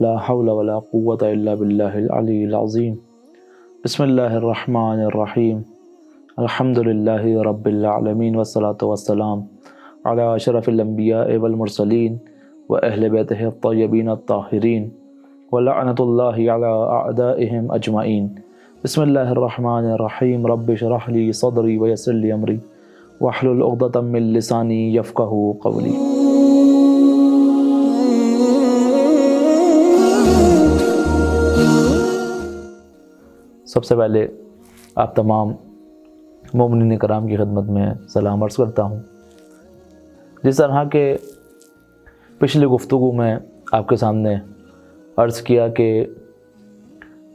لا حول ولا قوة إلا بالله العلي العظيم بسم الله الرحمن الرحيم الحمد لله رب العالمين والصلاة والسلام على أشرف الأنبياء والمرسلين وأهل بيته الطيبين الطاهرين ولعنة الله على أعدائهم أجمعين بسم الله الرحمن الرحيم رب اشرح لي صدري ويسر لي أمري واحلل عقدة من لساني يفقهوا قولي۔ سب سے پہلے آپ تمام مومنین کرام کی خدمت میں سلام عرض کرتا ہوں۔ جس طرح کہ پچھلی گفتگو میں آپ کے سامنے عرض کیا کہ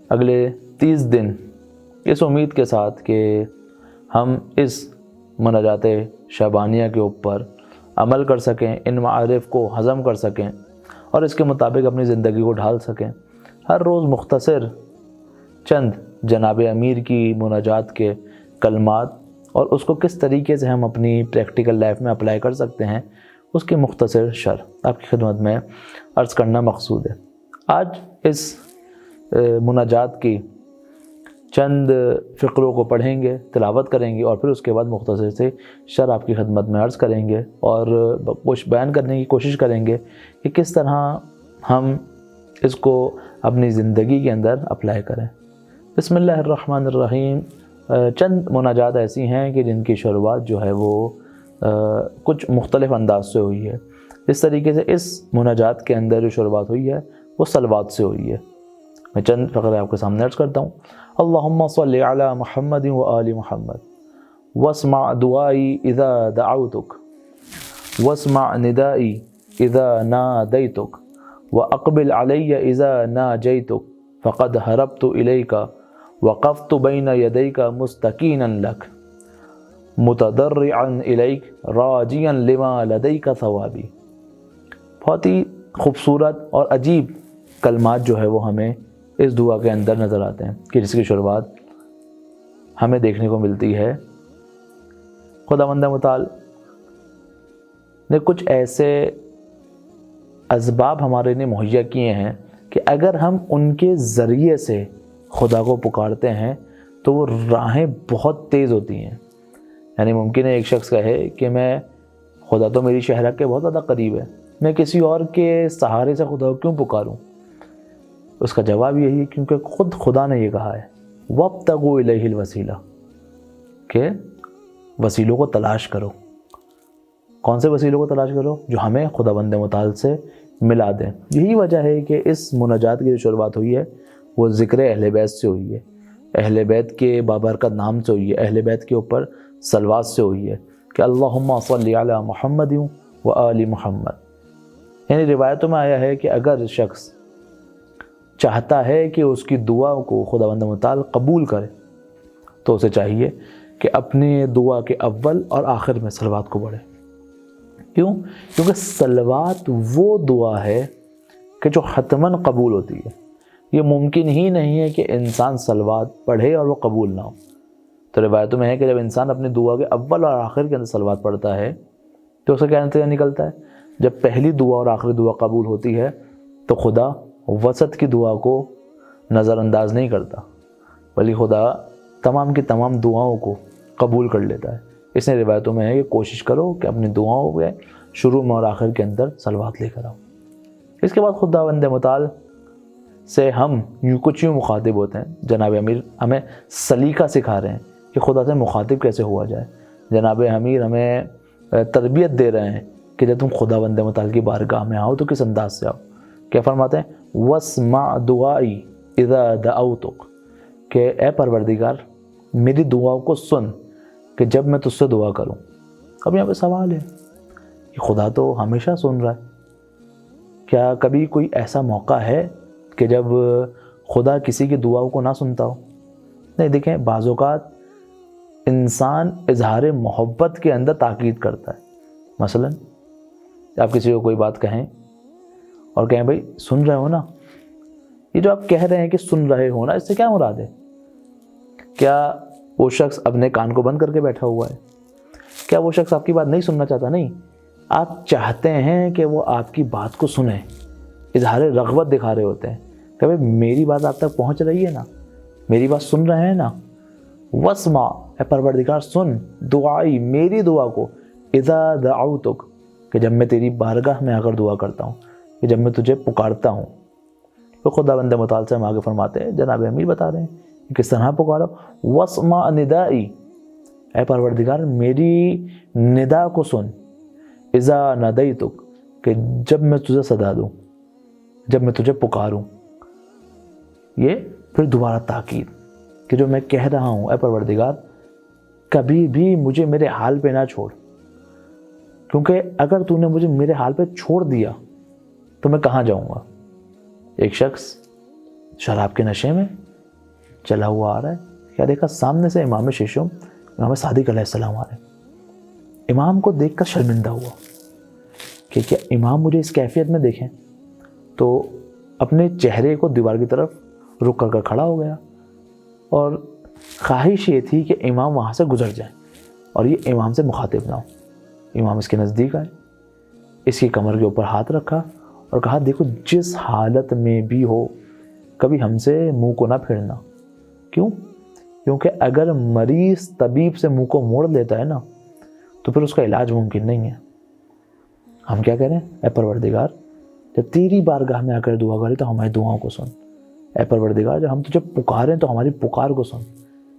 اگلے 30 دن اس امید کے ساتھ کہ ہم اس مناجات شعبانیہ کے اوپر عمل کر سکیں، ان معارف کو ہضم کر سکیں اور اس کے مطابق اپنی زندگی کو ڈھال سکیں، ہر روز مختصر چند جناب امیر کی مناجات کے کلمات اور اس کو کس طریقے سے ہم اپنی پریکٹیکل لائف میں اپلائی کر سکتے ہیں، اس کی مختصر شرح آپ کی خدمت میں عرض کرنا مقصود ہے۔ آج اس مناجات کی چند فقروں کو پڑھیں گے، تلاوت کریں گے اور پھر اس کے بعد مختصر سے شرح آپ کی خدمت میں عرض کریں گے اور کچھ بیان کرنے کی کوشش کریں گے کہ کس طرح ہم اس کو اپنی زندگی کے اندر اپلائی کریں۔ بسم اللہ الرحمن الرحیم۔ چند مناجات ایسی ہیں کہ جن کی شروعات جو ہے وہ کچھ مختلف انداز سے ہوئی ہے۔ اس طریقے سے اس مناجات کے اندر جو شروعات ہوئی ہے وہ صلوات سے ہوئی ہے۔ میں چند فقرے آپ کے سامنے عرض کرتا ہوں۔ اللہم صلی علی محمد و آل محمد واسمع دعائی اذا دعوتک واسمع ندائی اذا نادیتک واقبل علی اذا ناجیتک فقد ہربت الیک وقفت بین یدیک مستکینا لک متضرعا الیک راجیا لما لدیک ثوابی۔ بہت ہی خوبصورت اور عجیب کلمات جو ہے وہ ہمیں اس دعا کے اندر نظر آتے ہیں کہ جس کی شروعات ہمیں دیکھنے کو ملتی ہے۔ خداوند متعال نے کچھ ایسے اسباب ہمارے لیے مہیا کیے ہیں کہ اگر ہم ان کے ذریعے سے خدا کو پکارتے ہیں تو وہ راہیں بہت تیز ہوتی ہیں۔ یعنی ممکن ہے ایک شخص کہے کہ میں خدا تو میری شہرک کے بہت زیادہ قریب ہے، میں کسی اور کے سہارے سے خدا کو کیوں پکاروں؟ اس کا جواب یہی ہے کیونکہ خود خدا نے یہ کہا ہے وَابْتَغُوا إِلَيْهِ الْوَسِيلَةَ کہ وسیلوں کو تلاش کرو۔ کون سے وسیلوں کو تلاش کرو؟ جو ہمیں خداوند متعال سے ملا دیں۔ یہی وجہ ہے کہ اس مناجات کی جو شروعات ہوئی ہے وہ ذکر اہل بیت سے ہوئی ہے، اہل بیت کے بابرکت نام سے ہوئی ہے، اہل بیت کے اوپر صلوات سے ہوئی ہے کہ اللہم صلی علی محمد و آل محمد۔ یعنی روایتوں میں آیا ہے کہ اگر شخص چاہتا ہے کہ اس کی دعا کو خداوند متعال قبول کرے تو اسے چاہیے کہ اپنی دعا کے اول اور آخر میں صلوات کو پڑھے۔ کیوں؟ کیونکہ صلوات وہ دعا ہے کہ جو حتماً قبول ہوتی ہے۔ یہ ممکن ہی نہیں ہے کہ انسان صلوات پڑھے اور وہ قبول نہ ہو۔ تو روایتوں میں ہے کہ جب انسان اپنی دعا کے اول اور آخر کے اندر صلوات پڑھتا ہے تو اسے کیا نتیجہ نکلتا ہے؟ جب پہلی دعا اور آخری دعا قبول ہوتی ہے تو خدا وسط کی دعا کو نظر انداز نہیں کرتا، بلکہ خدا تمام کی تمام دعاؤں کو قبول کر لیتا ہے۔ اس نے روایتوں میں ہے کہ کوشش کرو کہ اپنی دعاؤں کے شروع میں اور آخر کے اندر صلوات لے کر آؤ۔ اس کے بعد خداوند متعال سے ہم کچھ یوں مخاطب ہوتے ہیں۔ جناب امیر ہمیں سلیقہ سکھا رہے ہیں کہ خدا سے مخاطب کیسے ہوا جائے۔ جناب امیر ہمیں تربیت دے رہے ہیں کہ جب تم خداوند متعال کی بارگاہ میں آؤ تو کس انداز سے آؤ۔ کیا فرماتے ہیں؟ وَاسْمَعْ دُعَائِي اِذَا دَعَوْتُکَ کہ اے پروردگار میری دعاؤں کو سن کہ جب میں تجھ سے دعا کروں۔ اب یہاں پہ سوال ہے کہ خدا تو ہمیشہ سن رہا ہے، کیا کبھی کوئی ایسا موقع ہے کہ جب خدا کسی کی دعاؤں کو نہ سنتا ہو؟ نہیں، دیکھیں بعض اوقات انسان اظہار محبت کے اندر تاکید کرتا ہے۔ مثلا آپ کسی کو کوئی بات کہیں اور کہیں بھائی سن رہے ہو نا، یہ جو آپ کہہ رہے ہیں کہ سن رہے ہو نا، اس سے کیا مراد ہے؟ کیا وہ شخص اپنے کان کو بند کر کے بیٹھا ہوا ہے؟ کیا وہ شخص آپ کی بات نہیں سننا چاہتا؟ نہیں، آپ چاہتے ہیں کہ وہ آپ کی بات کو سنیں، اظہار رغبت دکھا رہے ہوتے ہیں کہ بھائی میری بات آپ تک پہنچ رہی ہے نا، میری بات سن رہے ہیں نا، واسمع اے پروردگار سن دعائی میری دعا کو، اذا دعوتک کہ جب میں تیری بارگاہ میں آ کر دعا کرتا ہوں، کہ جب میں تجھے پکارتا ہوں۔ تو خداوند متعال سے ہم آگے فرماتے ہیں، جناب امیر بتا رہے ہیں کہ کس طرح پکارو، واسمع ندائی اے پروردگار میری ندا کو سن، اذا نادیتک کہ جب میں تجھے صدا دوں، جب میں تجھے پکاروں۔ یہ پھر دوبارہ تاکید کہ جو میں کہہ رہا ہوں اے پروردگار کبھی بھی مجھے میرے حال پہ نہ چھوڑ، کیونکہ اگر تو نے مجھے میرے حال پہ چھوڑ دیا تو میں کہاں جاؤں گا۔ ایک شخص شراب کے نشے میں چلا ہوا آ رہا ہے، کیا دیکھا سامنے سے امام ششم امام صادق علیہ السلام آ رہے ہیں۔ امام کو دیکھ کر شرمندہ ہوا کہ کیا امام مجھے اس کیفیت میں دیکھیں، تو اپنے چہرے کو دیوار کی طرف رک کر کھڑا ہو گیا، اور خواہش یہ تھی کہ امام وہاں سے گزر جائیں اور یہ امام سے مخاطب نہ ہو۔ امام اس کے نزدیک آئے، اس کی کمر کے اوپر ہاتھ رکھا اور کہا دیکھو جس حالت میں بھی ہو کبھی ہم سے منہ کو نہ پھیرنا۔ کیوں؟ کیونکہ اگر مریض طبیب سے منہ کو موڑ لیتا ہے نا تو پھر اس کا علاج ممکن نہیں ہے۔ ہم کیا کریں؟ اے پروردگار جب تیری بارگاہ میں آ کر دعا کریں تو ہماری دعاؤں کو سن، اے پروردگار جب ہم تجھے پکاریں تو ہماری پکار کو سن۔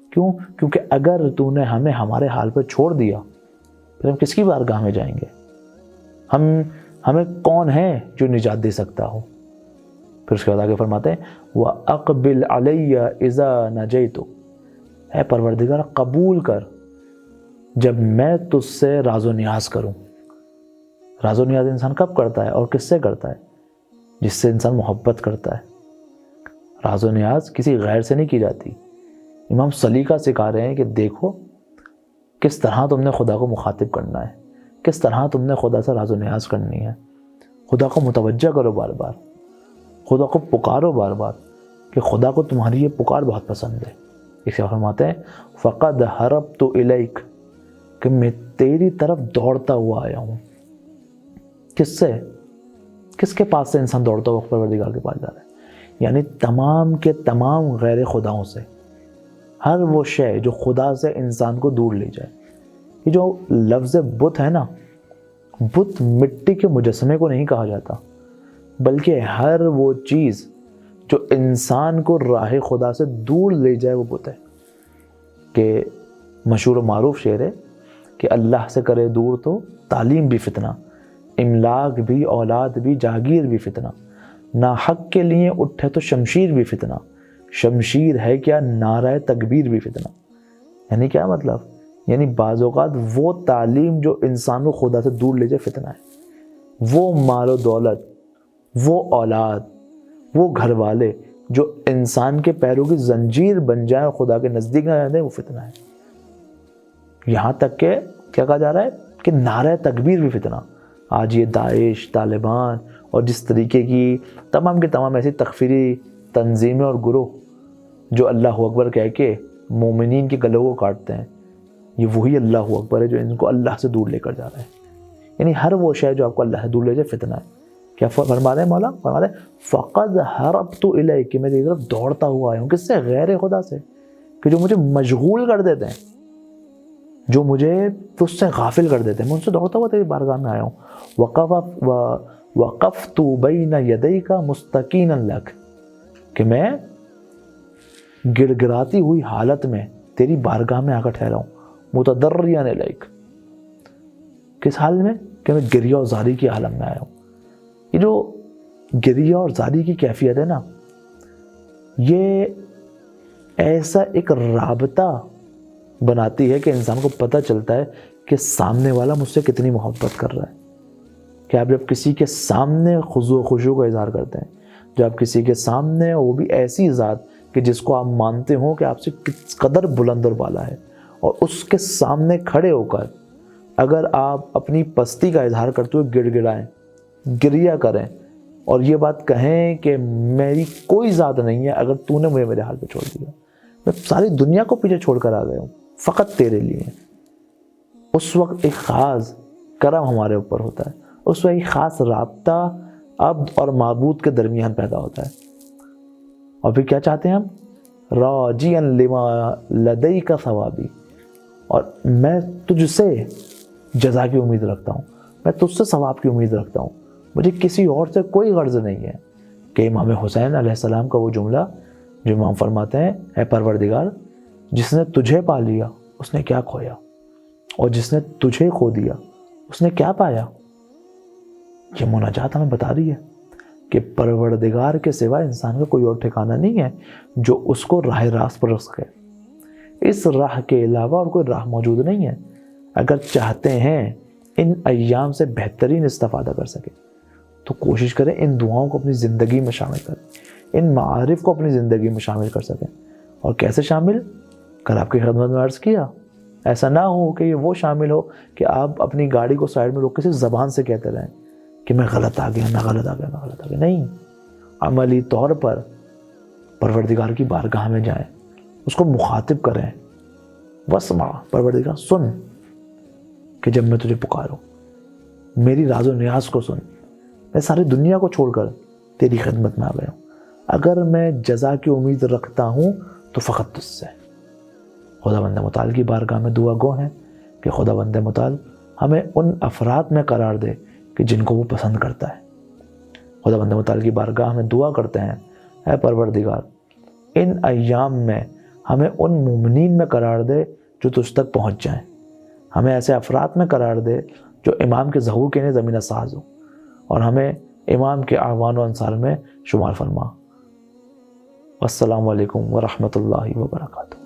کیوں؟ کیونکہ اگر تو نے ہمیں ہمارے حال پر چھوڑ دیا پھر ہم کس کی بارگاہ میں جائیں گے؟ ہمیں کون ہے جو نجات دے سکتا ہو؟ پھر اس کے بعد آگے فرماتے ہیں وَأَقْبِلْ عَلَيَّ إِذَا نَجَيْتُ اے پروردگار قبول کر جب میں تجھ سے راز و نیاز کروں۔ راز و نیاز انسان کب کرتا ہے اور کس سے کرتا ہے؟ جس سے انسان محبت کرتا ہے۔ راز و نیاز کسی غیر سے نہیں کی جاتی۔ امام سلیقہ سکھا رہے ہیں کہ دیکھو کس طرح تم نے خدا کو مخاطب کرنا ہے، کس طرح تم نے خدا سے راز و نیاز کرنی ہے۔ خدا کو متوجہ کرو بار بار، خدا کو پکارو بار بار، کہ خدا کو تمہاری یہ پکار بہت پسند ہے۔ اس سے فرماتے ہیں فَقَدْ هَرَبْتُ إِلَيْكَ کہ میں تیری طرف دوڑتا ہوا آیا ہوں۔ کس سے؟ کس کے پاس سے انسان دوڑتا ہوا پروردگار کے پاس جا رہا ہے؟ یعنی تمام کے تمام غیر خداؤں سے، ہر وہ شے جو خدا سے انسان کو دور لے جائے۔ یہ جو لفظ بت ہے نا، بت مٹی کے مجسمے کو نہیں کہا جاتا، بلکہ ہر وہ چیز جو انسان کو راہ خدا سے دور لے جائے وہ بت ہے۔ کہ مشہور و معروف شعر ہے کہ اللہ سے کرے دور تو تعلیم بھی فتنہ، املاک بھی، اولاد بھی، جاگیر بھی فتنہ، ناحق کے لیے اٹھے تو شمشیر بھی فتنہ، شمشیر ہے کیا نعرہ تکبیر بھی فتنہ۔ یعنی کیا مطلب؟ یعنی بعض اوقات وہ تعلیم جو انسان کو خدا سے دور لے جائے فتنہ ہے، وہ مال و دولت، وہ اولاد، وہ گھر والے جو انسان کے پیروں کی زنجیر بن جائیں اور خدا کے نزدیک نہ رہتے وہ فتنہ ہے۔ یہاں تک کہ کیا کہا جا رہا ہے کہ نعرہ تکبیر بھی فتنہ۔ آج یہ داعش، طالبان اور جس طریقے کی تمام کے تمام ایسی تکفیری تنظیمیں اور گروہ جو اللہ اکبر کہہ کے مومنین کے گلوں کو کاٹتے ہیں، یہ وہی اللہ اکبر ہے جو ان کو اللہ سے دور لے کر جا رہا ہے۔ یعنی ہر وہ شے جو آپ کو اللہ سے دور لے جائے فتنہ ہے۔ کیا فرما رہے ہیں مولا؟ فرما رہے ہیں فَقَدْ هَرَبْتُ إِلَيْكَ کہ میں تیری طرف دوڑتا ہوا آیا ہوں۔ کس سے؟ غیر خدا سے، کہ جو مجھے مشغول کر دیتے ہیں، جو مجھے تجھ سے غافل کر دیتے ہیں، میں ان سے دوڑتا ہوا تیری بارگاہ میں آیا ہوں۔ وَقَفْتُ بَيْنَ يَدَيْكَ مُسْتَقِينًا لَكَ کہ میں گڑ گڑاتی ہوئی حالت میں تیری بارگاہ میں آ کر ٹھہرا ہوں، متضرعاً إِلَيْكَ کس حال میں؟ کہ میں گریہ و زاری کی عالم میں آیا ہوں۔ یہ جو گریہ اور زاری کی کیفیت ہے نا، یہ ایسا ایک رابطہ بناتی ہے کہ انسان کو پتہ چلتا ہے کہ سامنے والا مجھ سے کتنی محبت کر رہا ہے۔ کہ آپ جب کسی کے سامنے خضوع و خشوع کا اظہار کرتے ہیں، جب آپ کسی کے سامنے، وہ بھی ایسی ذات کہ جس کو آپ مانتے ہوں کہ آپ سے کس قدر بلند اور بالا ہے، اور اس کے سامنے کھڑے ہو کر اگر آپ اپنی پستی کا اظہار کرتے ہوئے گڑ گڑائیں، گریہ کریں اور یہ بات کہیں کہ میری کوئی ذات نہیں ہے اگر تو نے مجھے میرے حال پہ چھوڑ دیا، میں ساری دنیا کو پیچھے چھوڑ کر آ گیا ہوں فقط تیرے لیے، اس وقت ایک خاص کرم ہمارے اوپر ہوتا ہے، اس وقت ایک خاص رابطہ عبد اور معبود کے درمیان پیدا ہوتا ہے. اور پھر کیا چاہتے ہیں ہم؟ راجیا لما لدیک ثوابی، اور میں تجھ سے جزا کی امید رکھتا ہوں، میں تجھ سے ثواب کی امید رکھتا ہوں، مجھے کسی اور سے کوئی غرض نہیں ہے. کہ امام حسین علیہ السلام کا وہ جملہ جو امام فرماتے ہیں، اے پروردگار، جس نے تجھے پا لیا اس نے کیا کھویا، اور جس نے تجھے کھو دیا اس نے کیا پایا. یہ مناجات ہمیں بتا رہی ہے کہ پروردگار کے سوا انسان کا کوئی اور ٹھکانہ نہیں ہے جو اس کو راہ راست پر رکھ سکے. اس راہ کے علاوہ اور کوئی راہ موجود نہیں ہے. اگر چاہتے ہیں ان ایام سے بہترین استفادہ کر سکیں تو کوشش کریں ان دعاؤں کو اپنی زندگی میں شامل کریں، ان معارف کو اپنی زندگی میں شامل کر سکیں. اور کیسے شامل؟ کل آپ کی خدمت میں عرض کیا، ایسا نہ ہو کہ یہ وہ شامل ہو کہ آپ اپنی گاڑی کو سائڈ میں روک کے صرف زبان سے کہتے رہیں کہ میں غلط آ گیا، میں غلط آ گیا، میں غلط آ گیا. نہیں، عملی طور پر پروردگار کی بارگاہ میں جائیں، اس کو مخاطب کریں. واسمع، پروردگار سن کہ جب میں تجھے پکاروں، میری راز و نیاز کو سن. میں ساری دنیا کو چھوڑ کر تیری خدمت میں آ گیا ہوں. اگر میں جزا کی امید رکھتا ہوں تو فقط تجھ سے. خداوند متعال کی بارگاہ میں دعا گو ہیں کہ خداوند متعال ہمیں ان افراد میں قرار دے کہ جن کو وہ پسند کرتا ہے. خداوند متعال کی بارگاہ میں دعا کرتے ہیں، اے پروردگار، ان ایام میں ہمیں ان مومنین میں قرار دے جو تجھ تک پہنچ جائیں. ہمیں ایسے افراد میں قرار دے جو امام کے ظہور کے لیے زمینہ ساز ہو، اور ہمیں امام کے اعوان و انصار میں شمار فرما. السلام علیکم ورحمۃ اللہ وبرکاتہ.